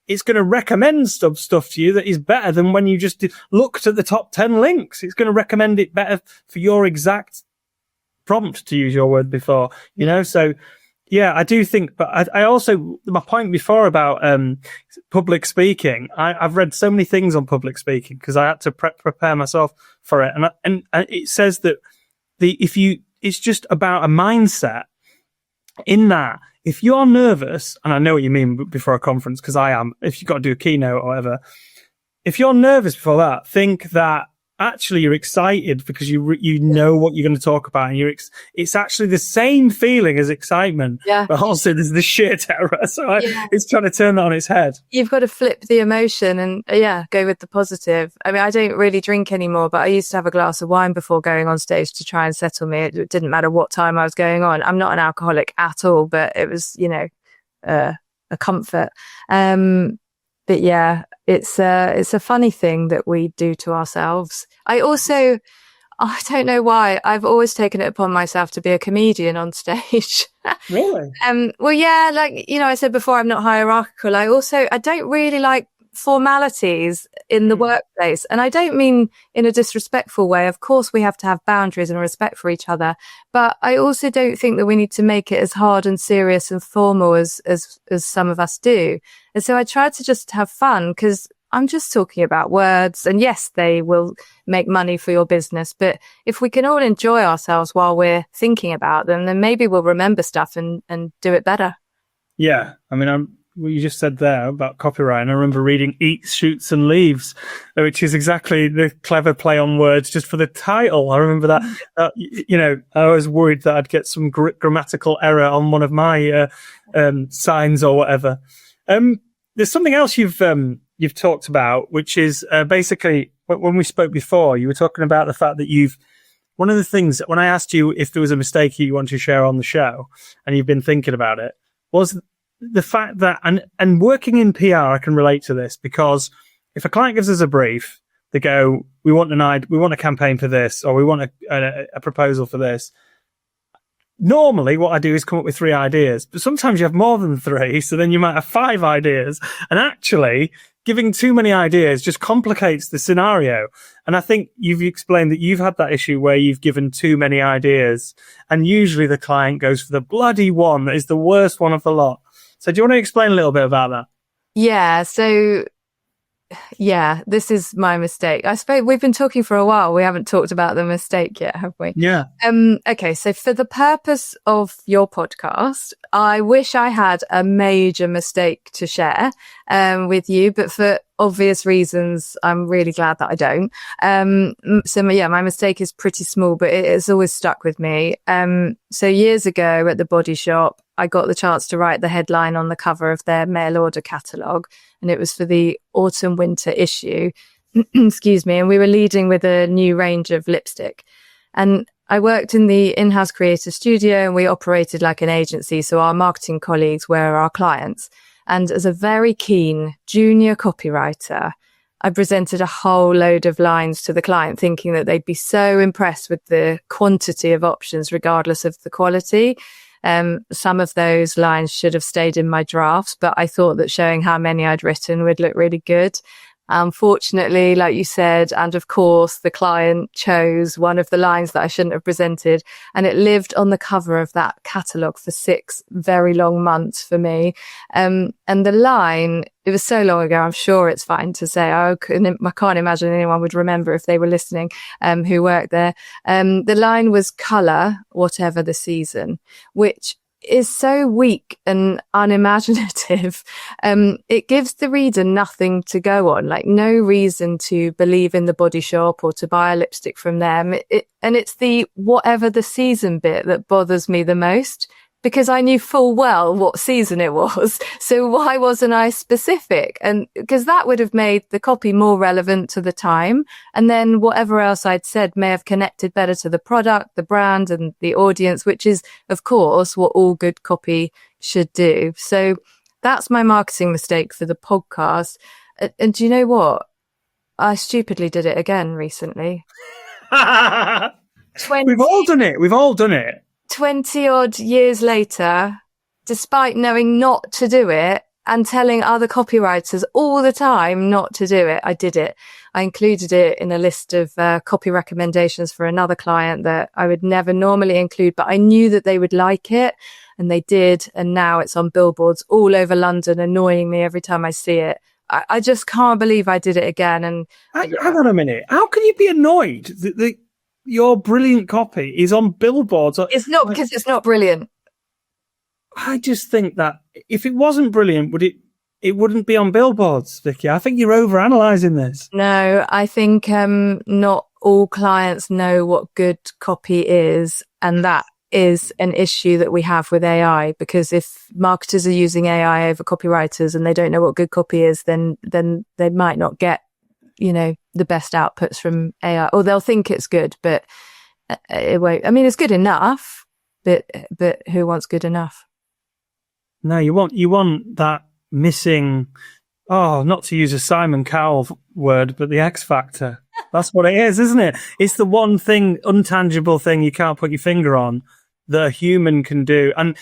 it's going to recommend stuff to you that is better than when you just looked at the top 10 links. It's going to recommend it better for your exact prompt, to use your word before, So yeah, I do think, but I also, my point before about public speaking, I've read so many things on public speaking because I had to prepare myself for it. And it says that it's just about a mindset in that. If you're nervous, and I know what you mean before a conference, because I am, if you've got to do a keynote or whatever, if you're nervous before that, think that actually you're excited because you know what you're going to talk about, and it's actually the same feeling as excitement, but also there's the sheer terror. So it's trying to turn that on its head. You've got to flip the emotion and go with the positive. I mean, I don't really drink anymore, but I used to have a glass of wine before going on stage to try and settle me. It didn't matter what time I was going on. I'm not an alcoholic at all, but it was, a comfort. But yeah, it's a funny thing that we do to ourselves. I don't know why, I've always taken it upon myself to be a comedian on stage. Really? Well, yeah, like, I said before, I'm not hierarchical. I don't really like formalities in the workplace. And I don't mean in a disrespectful way. Of course, we have to have boundaries and respect for each other. But I also don't think that we need to make it as hard and serious and formal as some of us do. And so I try to just have fun, because I'm just talking about words. And yes, they will make money for your business. But if we can all enjoy ourselves while we're thinking about them, then maybe we'll remember stuff and do it better. Yeah. I mean, what you just said there about copywriting, I remember reading Eats, Shoots and Leaves, which is exactly the clever play on words just for the title. I remember that, I was worried that I'd get some grammatical error on one of my signs or whatever. There's something else you've talked about, which is basically when we spoke before, you were talking about the fact that one of the things when I asked you if there was a mistake you want to share on the show and you've been thinking about it, was the fact that, and working in PR, I can relate to this, because if a client gives us a brief, they go, we want a campaign for this, or we want a proposal for this. Normally what I do is come up with 3 ideas, but sometimes you have more than 3. So then you might have 5 ideas, and actually giving too many ideas just complicates the scenario. And I think you've explained that you've had that issue where you've given too many ideas, and usually the client goes for the bloody one that is the worst one of the lot. So do you want to explain a little bit about that? Yeah. So yeah, this is my mistake. I suppose we've been talking for a while. We haven't talked about the mistake yet, have we? Yeah. Okay. So for the purpose of your podcast, I wish I had a major mistake to share with you, but for obvious reasons, I'm really glad that I don't. My mistake is pretty small, but it's always stuck with me. So years ago at the Body Shop, I got the chance to write the headline on the cover of their mail order catalogue, and it was for the autumn winter issue. Excuse me. And we were leading with a new range of lipstick. And I worked in the in-house creative studio, and we operated like an agency. So our marketing colleagues were our clients. And as a very keen junior copywriter, I presented a whole load of lines to the client, thinking that they'd be so impressed with the quantity of options, regardless of the quality. Some of those lines should have stayed in my drafts, but I thought that showing how many I'd written would look really good. Unfortunately, like you said, and of course, the client chose one of the lines that I shouldn't have presented, and it lived on the cover of that catalogue for 6 very long months for me. And the line, it was so long ago, I'm sure it's fine to say. I can't imagine anyone would remember if they were listening, who worked there. The line was colour, whatever the season, which is so weak and unimaginative. It gives the reader nothing to go on, like no reason to believe in the Body Shop or to buy a lipstick from them. And it's the whatever the season bit that bothers me the most, because I knew full well what season it was. So why wasn't I specific? And because that would have made the copy more relevant to the time. And then whatever else I'd said may have connected better to the product, the brand, and the audience, which is, of course, what all good copy should do. So that's my marketing mistake for the podcast. And do you know what? I stupidly did it again recently. We've all done it. We've all done it. 20 odd years later, despite knowing not to do it and telling other copywriters all the time not to do it, I did it. I included it in a list of copy recommendations for another client that I would never normally include, but I knew that they would like it, and they did. And now it's on billboards all over London, annoying me every time I see it. I just can't believe I did it again. And hang on a minute. How can you be annoyed that your brilliant copy is on billboards? It's not because it's not brilliant. I just think that if it wasn't brilliant, it wouldn't be on billboards, Vikki. I think you're overanalyzing this. No, I think not all clients know what good copy is, and that is an issue that we have with AI, because if marketers are using AI over copywriters and they don't know what good copy is, then they might not get, the best outputs from AI, or they'll think it's good, but it won't. I mean, it's good enough, but who wants good enough? No, you want that missing, not to use a Simon Cowell word, but the X factor. That's what it is, isn't it? It's the one thing, intangible thing you can't put your finger on that a human can do. And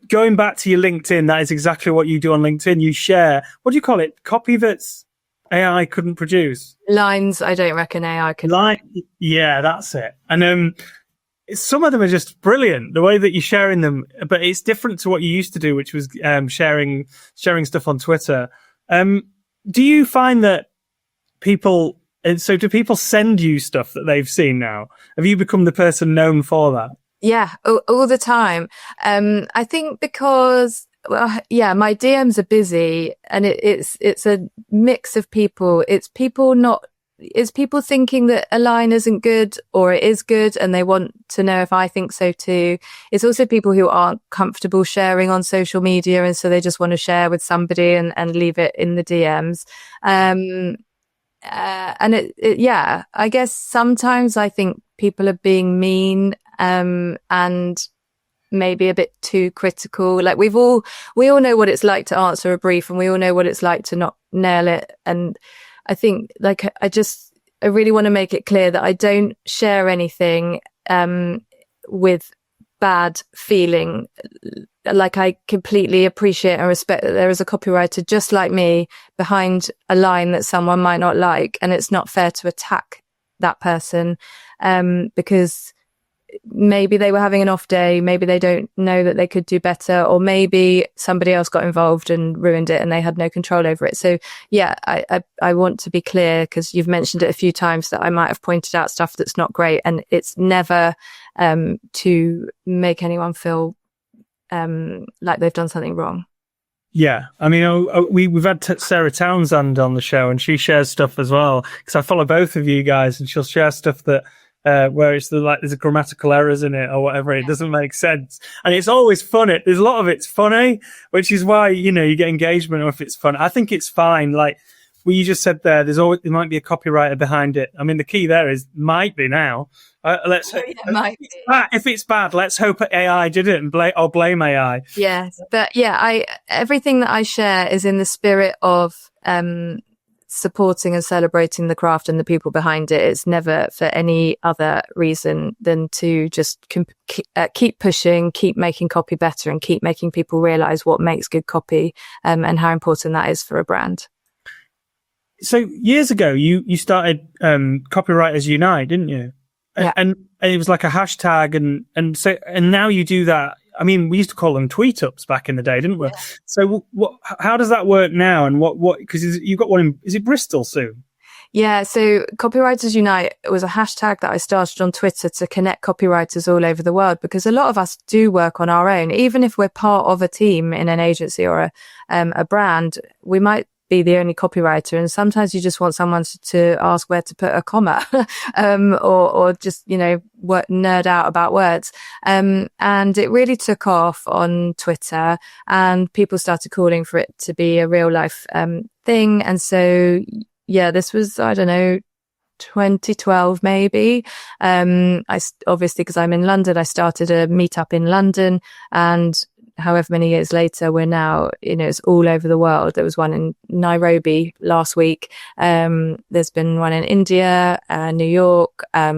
going back to your LinkedIn, that is exactly what you do on LinkedIn. You share, what do you call it? Copy that's AI couldn't produce. Lines I don't reckon AI could. Yeah, that's it. And some of them are just brilliant, the way that you're sharing them, but it's different to what you used to do, which was sharing stuff on Twitter. Do you find that do people send you stuff that they've seen now? Have you become the person known for that? Yeah, all the time. I think because, my DMs are busy, and it's a mix of people. It's people thinking that a line isn't good or it is good, and they want to know if I think so too. It's also people who aren't comfortable sharing on social media, and so they just want to share with somebody and leave it in the DMs. And I guess sometimes I think people are being mean, and maybe a bit too critical. Like we all know what it's like to answer a brief, and we all know what it's like to not nail it. And I think, like, I really want to make it clear that I don't share anything with bad feeling. Like, I completely appreciate and respect that there is a copywriter just like me behind a line that someone might not like, and it's not fair to attack that person because maybe they were having an off day, maybe they don't know that they could do better, or maybe somebody else got involved and ruined it and they had no control over it. So yeah, I want to be clear, because you've mentioned it a few times, that I might have pointed out stuff that's not great, and it's never to make anyone feel like they've done something wrong. Yeah, I mean, we've had Sarah Townsend on the show, and she shares stuff as well, because I follow both of you guys, and she'll share stuff that where it's there's grammatical errors in it or whatever. It doesn't make sense, and it's always funny. There's a lot of it's funny, which is why you get engagement. Or if it's fun, I think it's fine. Like what you just said there, there might be a copywriter behind it. I mean, the key there is might be now. If it's bad, let's hope AI did it and blame AI. Yes, but yeah, everything that I share is in the spirit of supporting and celebrating the craft and the people behind it. It's never for any other reason than to just keep pushing, keep making copy better, and keep making people realize what makes good copy and how important that is for a brand. So years ago, you started Copywriters Unite, didn't you? Yeah. And it was like a hashtag, and now you do that. I mean, we used to call them tweet ups back in the day, didn't we? Yeah. So how does that work now? And what, because you've got one is it Bristol soon? Yeah, so Copywriters Unite was a hashtag that I started on Twitter to connect copywriters all over the world, because a lot of us do work on our own. Even if we're part of a team in an agency or a brand, we might be the only copywriter, and sometimes you just want someone to ask where to put a comma, or just, nerd out about words. And it really took off on Twitter, and people started calling for it to be a real life thing. And so, yeah, this was, I don't know, 2012 maybe. Obviously, because I'm in London, I started a meetup in London, and however many years later, we're now, it's all over the world. There was one in Nairobi last week. There's been one in India, New York. I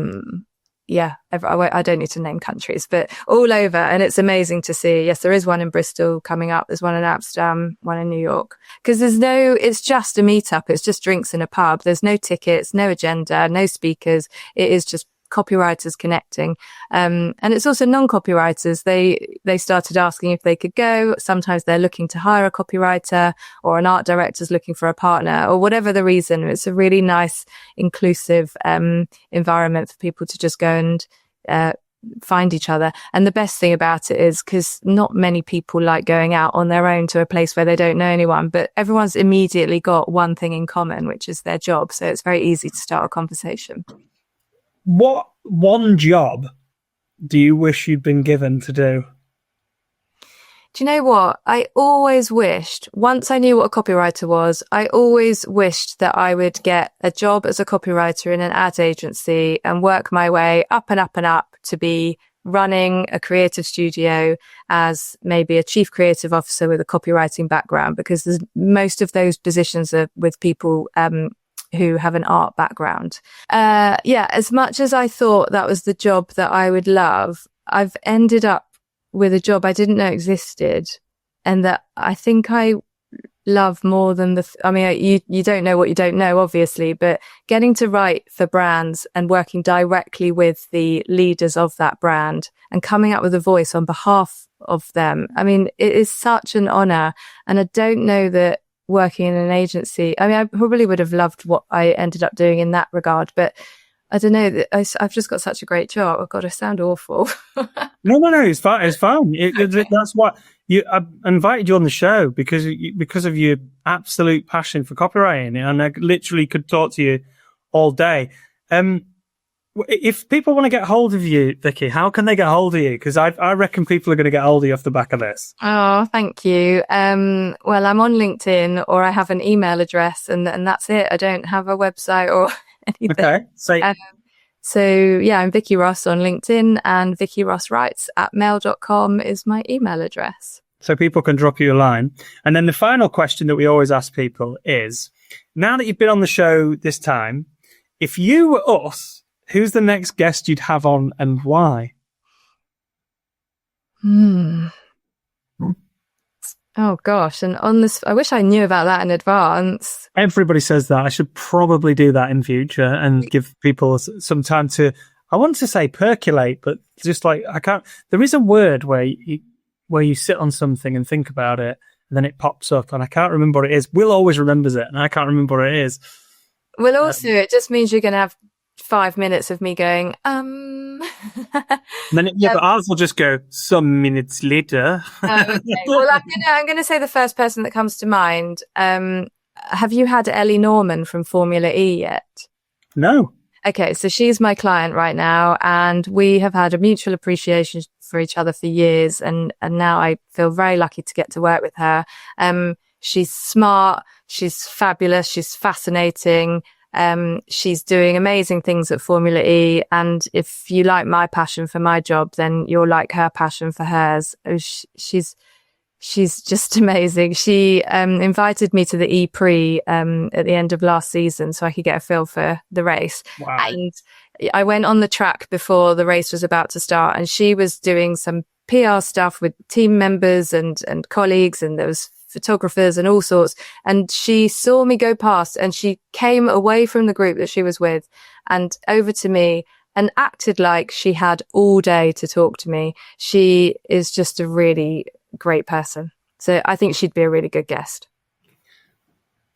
don't need to name countries, but all over. And it's amazing to see. Yes, there is one in Bristol coming up. There's one in Amsterdam, one in New York. Because it's just a meetup. It's just drinks in a pub. There's no tickets, no agenda, no speakers. It is just copywriters connecting. And it's also non-copywriters. They started asking if they could go. Sometimes they're looking to hire a copywriter, or an art director's looking for a partner, or whatever the reason. It's a really nice, inclusive environment for people to just go and find each other. And the best thing about it is, because not many people like going out on their own to a place where they don't know anyone, but everyone's immediately got one thing in common, which is their job. So it's very easy to start a conversation. What one job do you wish you'd been given to do? Do you know what? I always wished, once I knew what a copywriter was, I always wished that I would get a job as a copywriter in an ad agency and work my way up and up and up to be running a creative studio as maybe a chief creative officer with a copywriting background, because most of those positions are with people who have an art background. As much as I thought that was the job that I would love, I've ended up with a job I didn't know existed, and that I think I love more than you don't know what you don't know, obviously, but getting to write for brands and working directly with the leaders of that brand and coming up with a voice on behalf of them. I mean, it is such an honor. And I don't know that working in an agency, I probably would have loved what I ended up doing in that regard, but I don't know. I've just got such a great job. Oh God, I sound awful. No, it's fine. It's fine. That's what I invited you on the show because of your absolute passion for copywriting, and I literally could talk to you all day. If people want to get hold of you, Vikki, how can they get hold of you? Because I reckon people are going to get hold of you off the back of this. Oh, thank you. Well, I'm on LinkedIn, or I have an email address, and that's it. I don't have a website or anything. Okay. So yeah, I'm Vikki Ross on LinkedIn, and VikkiRossWrites@mail.com is my email address. So people can drop you a line. And then the final question that we always ask people is, now that you've been on the show this time, if you were us, who's the next guest you'd have on and why? Oh gosh. And on this, I wish I knew about that in advance. Everybody says that. I should probably do that in future and give people some time to, I want to say percolate, but just like, I can't, there is a word where you sit on something and think about it, and then it pops up, and I can't remember what it is. Will always remembers it, and I can't remember what it is. Well, also, it just means you're going to have 5 minutes of me going, And then but ours will just go some minutes later. Okay. Well, I'm going to say the first person that comes to mind. Have you had Ellie Norman from Formula E yet? No. Okay, so she's my client right now, and we have had a mutual appreciation for each other for years, and now I feel very lucky to get to work with her. She's smart, she's fabulous, she's fascinating. She's doing amazing things at Formula E, and if you like my passion for my job, then you'll like her passion for hers. She's just amazing. She invited me to the E-Prix at the end of last season so I could get a feel for the race. Wow. And I went on the track before the race was about to start, and she was doing some PR stuff with team members and colleagues, and there was photographers and all sorts. And she saw me go past, and she came away from the group that she was with and over to me and acted like she had all day to talk to me. She is just a really great person. So I think she'd be a really good guest.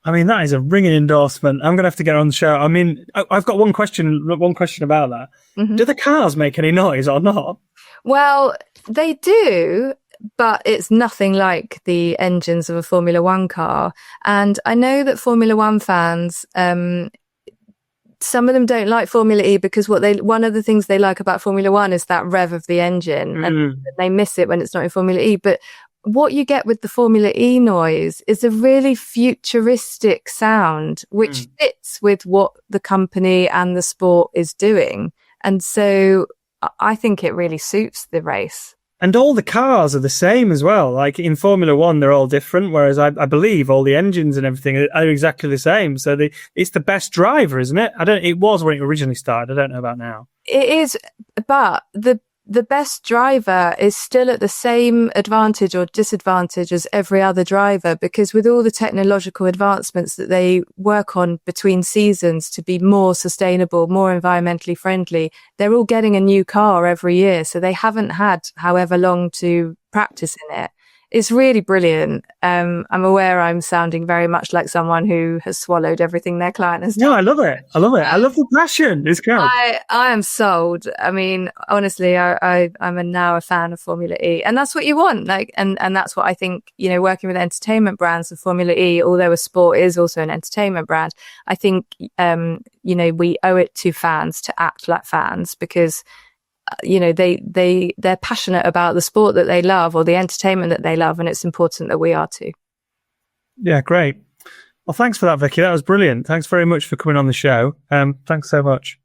I mean, that is a ringing endorsement. I'm going to have to get on the show. I mean, I've got one question about that. Mm-hmm. Do the cars make any noise or not? Well, they do, but it's nothing like the engines of a Formula One car. And I know that Formula One fans, some of them don't like Formula E because one of the things they like about Formula One is that rev of the engine, and they miss it when it's not in Formula E. But what you get with the Formula E noise is a really futuristic sound, which fits with what the company and the sport is doing. And so I think it really suits the race. And all the cars are the same as well. Like in Formula One, they're all different, whereas I believe all the engines and everything are exactly the same. So it's the best driver, isn't it? It was when it originally started. I don't know about now. It is, but the best driver is still at the same advantage or disadvantage as every other driver, because with all the technological advancements that they work on between seasons to be more sustainable, more environmentally friendly, they're all getting a new car every year. So they haven't had however long to practice in it. It's really brilliant. I'm aware I'm sounding very much like someone who has swallowed everything their client has done. No, I love it. I love the passion. It's great. I am sold. I mean, honestly, I'm now a fan of Formula E, and that's what you want. And that's what I think, working with entertainment brands of Formula E, although a sport is also an entertainment brand, I think, we owe it to fans to act like fans, because they're passionate about the sport that they love or the entertainment that they love, and it's important that we are too. Yeah, great. Well, thanks for that, Vikki. That was brilliant. Thanks very much for coming on the show. Thanks so much.